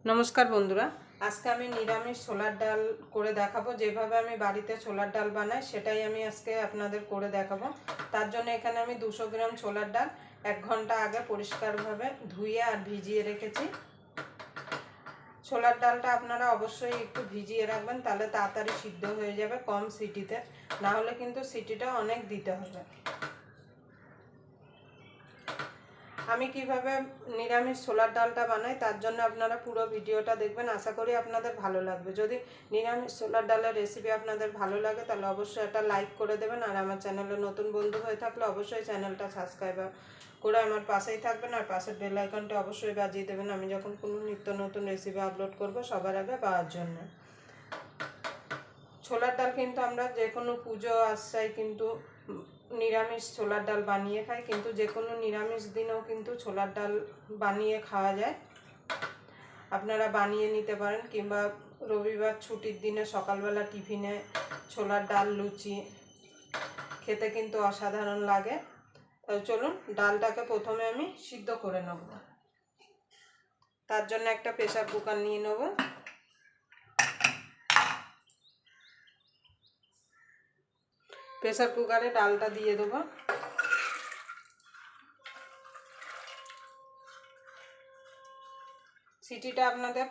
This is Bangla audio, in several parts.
नमस्कार बंधुरा आज के निरामिष छोलार डाल करे देखाबो जेभाবে আমি বাড়িতে ছোলার ডাল বানাই সেটাই আমি আজকে আপনাদের করে দেখাবো। তার জন্য এখানে আমি 200 গ্রাম ছোলার ডাল 1 ঘন্টা আগে পরিষ্কারভাবে ধুয়ে আর ভিজিয়ে রেখেছি। ছোলার ডালটা আপনারা অবশ্যই একটু ভিজিয়ে রাখবেন, তাহলে তাড়াতাড়ি সিদ্ধ হয়ে যাবে কম সিটিতে, না হলে কিন্তু সিটিটা অনেক দিতে হবে। আমি কিভাবে নিরামিষ ছোলার ডালটা বানাই তার জন্য আপনারা পুরো ভিডিওটা দেখবেন, আশা করি আপনাদের ভালো লাগবে। যদি নিরামিষ ছোলার ডালের রেসিপি আপনাদের ভালো লাগে তাহলে অবশ্যই একটা লাইক করে দেবেন, আর আমার চ্যানেলে নতুন বন্ধু হয়ে থাকলে অবশ্যই চ্যানেলটা সাবস্ক্রাইব করে আমার পাশেই থাকবেন, আর পাশের বেল আইকনটা অবশ্যই বাজিয়ে দেবেন আমি যখন কোনো নিত্য নতুন রেসিপি আপলোড করব সবার আগে পাওয়ার জন্য। ছোলার ডাল কিন্তু আমরা যে কোনো পুজো আশ্রয় কিন্তু নিরামিষ ছোলার ডাল বানিয়ে খাই, কিন্তু যে কোনো নিরামিষ দিনেও কিন্তু ছোলার ডাল বানিয়ে খাওয়া যায়। আপনারা বানিয়ে নিতে পারেন, কিংবা রবিবার ছুটির দিনে সকালবেলা টিফিনে ছোলার ডাল লুচি খেতে কিন্তু অসাধারণ লাগে। তাই চলুন ডালটাকে প্রথমে আমি সিদ্ধ করে নেব। তার জন্য একটা প্রেসার কুকার নিয়ে নেব। প্রেসার কুকারে ডালটা দিয়ে দেবো। সিটিটা আপনাদের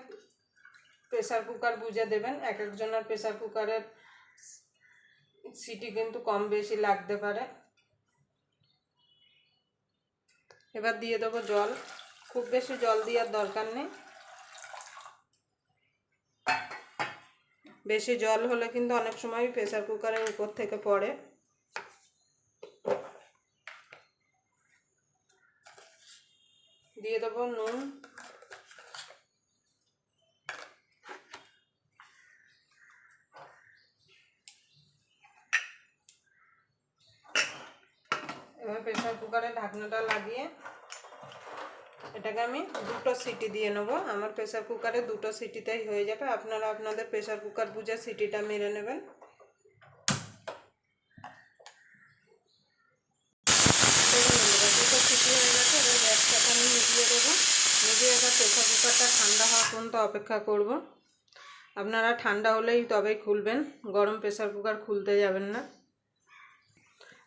প্রেসার কুকার বুঝে দেবেন, এক একজনের প্রেসার কুকারের সিটি কিন্তু কম বেশি লাগতে পারে। এবার দিয়ে দেবো জল, খুব বেশি জল দেওয়ার দরকার নেই, বেশি জল হলে কিন্তু অনেক সময় প্রেসার কুকারের উপর থেকে পড়ে। দিয়ে দেবো নুন, এবার প্রেসার কুকারে ঢাকনাটা লাগিয়ে এটাকে আমি 2টো সিটি দিয়ে নেব। আমার প্রেসার কুকারে 2টো সিটিতেই হয়ে যাবে, আপনারা আপনাদের প্রেসার কুকার বুঝে সিটিটা মেরে নেবেন। দেখুন 2টো সিটি হয়ে গেছে, এবার গ্যাসটাকে আমি নিভিয়ে দেবো। নিভিয়ে এবার প্রেসার কুকারটা ঠান্ডা হওয়া পর্যন্ত অপেক্ষা করব। আপনারা ঠান্ডা হলেই তবেই খুলবেন, গরম প্রেসার কুকার খুলতে যাবেন না।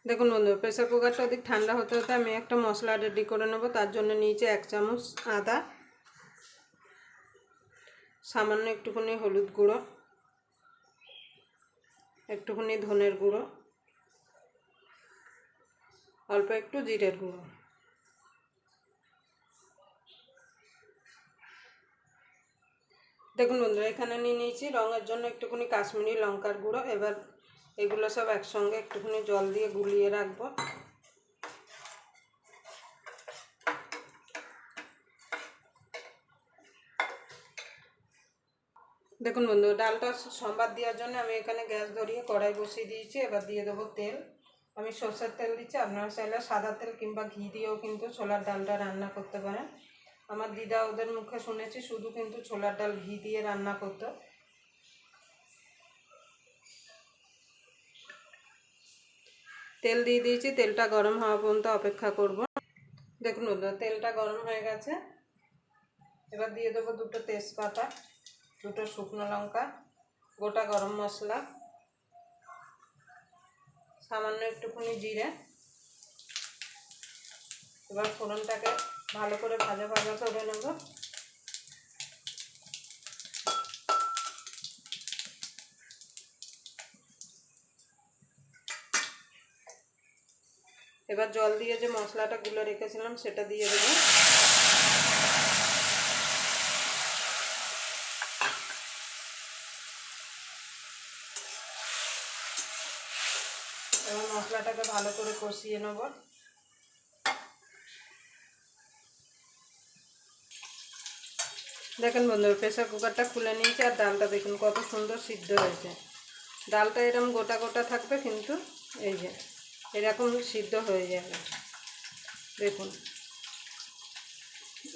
দেখুন বন্ধু, প্রেসার কুকারটা ওদিক ঠান্ডা হতে হতে আমি একটা মশলা রেডি করে নেব। তার জন্য নিচে 1 চামচ আদা, সামান্য একটুখানি হলুদ গুঁড়ো, একটুখানি ধনের গুঁড়ো, অল্প একটু জিরের গুঁড়ো। দেখুন বন্ধু, এখানে নিয়ে নিয়েছি রঙের জন্য একটুখানি কাশ্মীরি লঙ্কার গুঁড়ো। এবার এগুলো সব একসঙ্গে একটুখানি জল দিয়ে গুলিয়ে রাখবো। দেখুন বন্ধু, ডালটা সম্বাদ দেওয়ার জন্য আমি এখানে গ্যাস ধরিয়ে কড়াই বসিয়ে দিয়েছি। এবার দিয়ে দেবো তেল। আমি সরষের তেল দিচ্ছি, আপনারা চাইলে সাদা তেল কিংবা ঘি দিয়েও কিন্তু ছোলার ডালটা রান্না করতে পারেন। আমার দিদা ওদের মুখে শুনেছি শুধু কিন্তু ছোলার ডাল ঘি দিয়ে রান্না করতে। তেল দিয়ে দিয়েছি, তেলটা গরম হওয়া পর্যন্ত অপেক্ষা করব। দেখুন বন্ধু, তেলটা গরম হয়ে গেছে। এবার দিয়ে দেবো 2টো তেজপাতা, 2টো শুকনো লঙ্কা, গোটা গরম মশলা, সামান্য একটুখানি জিরে। এবার ফোড়নটাকে ভালো করে ভাজা ভাজা করে নেব। এবার জল দিয়ে যে মশলাটা গুলো রেখেছিলাম সেটা দিয়ে দেব। এবার মশলাটাকে ভালো করে কষিয়ে নেব। দেখেন বন্ধু, প্রেসার কুকারটা খুলে নিয়েছি, আর ডালটা দেখুন কত সুন্দর সিদ্ধ হয়েছে। ডালটা এরকম গোটা গোটা থাকবে, কিন্তু এই যে এরকম সিদ্ধ হয়ে যাবে। দেখুন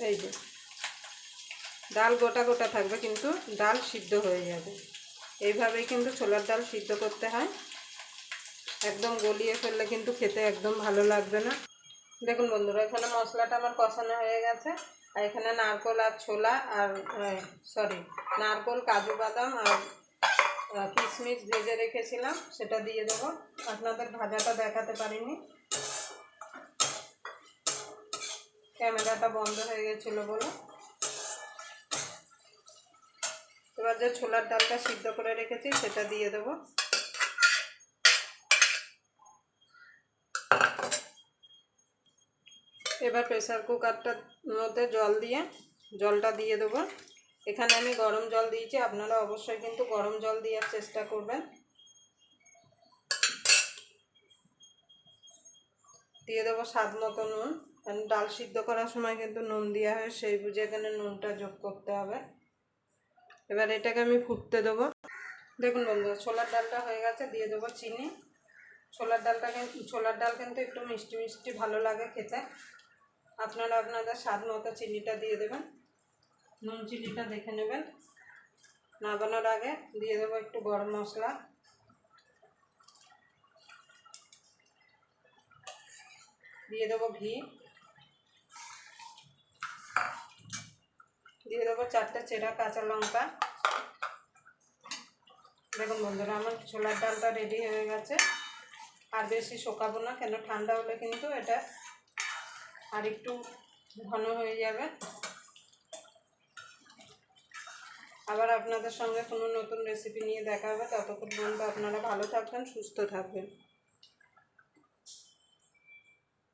এই যে ডাল গোটা গোটা থাকবে, কিন্তু ডাল সিদ্ধ হয়ে যাবে। এইভাবেই কিন্তু ছোলার ডাল সিদ্ধ করতে হয়, একদম গলিয়ে ফেললে কিন্তু খেতে একদম ভালো লাগবে না। দেখুন বন্ধুরা, এখানে মশলাটা আমার কষানো হয়ে গেছে। আর এখানে নারকোল আর ছোলা আর সরি নারকোল, কাজু বাদাম আর কিশমিশ ভেজে রেখেছিলাম, সেটা দিয়ে দেবো। আপনাদের ভাজাটা দেখাতে পারিনি, ক্যামেরাটা বন্ধ হয়ে গেছিলো বলে। এবার যে ছোলার ডালটা সিদ্ধ করে রেখেছি সেটা দিয়ে দেবো। এবার প্রেসার কুকারটার মধ্যে জলটা দিয়ে দেবো। এখানে আমি গরম জল দিয়েছি, আপনারা অবশ্যই কিন্তু গরম জল দেওয়ার চেষ্টা করবেন। দিয়ে দেবো স্বাদ মতো নুন, কারণ ডাল সিদ্ধ করার সময় কিন্তু নুন দেওয়া হয়, সেই বুঝে এখানে নুনটা যোগ করতে হবে। এবার এটাকে আমি ফুটতে দেবো। দেখুন বন্ধুরা, ছোলার ডালটা হয়ে গেছে, দিয়ে দেবো চিনি। ছোলার ডাল কিন্তু একটু মিষ্টি মিষ্টি ভালো লাগে খেতে। আপনারা আপনাদের স্বাদ মতো চিনিটা দিয়ে দেবেন, নুন চিনিটা দেখে নেবেন। নামানোর আগে দিয়ে দেবো একটু গরম মশলা, দিয়ে দেবো ঘি, দিয়ে দেবো 4টে চেরা কাঁচা লঙ্কা। দেখুন বন্ধুরা, আমার ছোলার ডালটা রেডি হয়ে গেছে। আর বেশি শোকাবো না, কেন ঠান্ডা হলে কিন্তু এটা আর একটু ঘন হয়ে যাবে। আবার আপনাদের সঙ্গে কোনো নতুন রেসিপি নিয়ে দেখা হবে। ততক্ষণ পর্যন্ত আপনারা ভালো থাকবেন, সুস্থ থাকবেন।